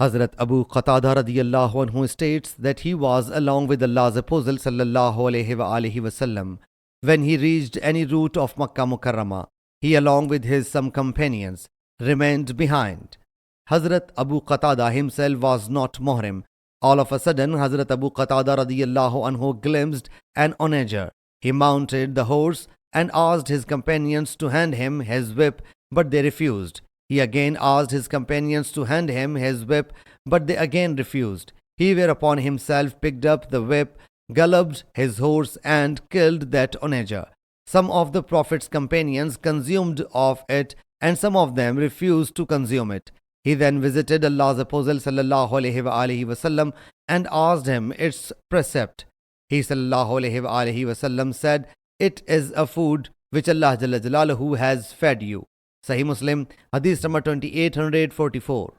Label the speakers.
Speaker 1: Hazrat Abu Qatada radiyallahu anhu states that he was along with Allah's Apostle sallallahu alaihi wasallam. When he reached any route of Makkah Mukarramah, he along with his some companions remained behind. Hazrat Abu Qatada himself was not Muhrim. All of a sudden, Hazrat Abu Qatada radiyallahu anhu glimpsed an onager. He mounted the horse and asked his companions to hand him his whip, but they refused. He again asked his companions to hand him his whip, but they again refused. He whereupon himself picked up the whip, galloped his horse and killed that onager. Some of the Prophet's companions consumed of it and some of them refused to consume it. He then visited Allah's Apostle sallallahu alaihi wasallam and asked him its precept. He sallallahu alaihi wasallam said, "It is a food which Allah Jalla Jalaluhu has fed you." Sahih Muslim Hadees number 2844.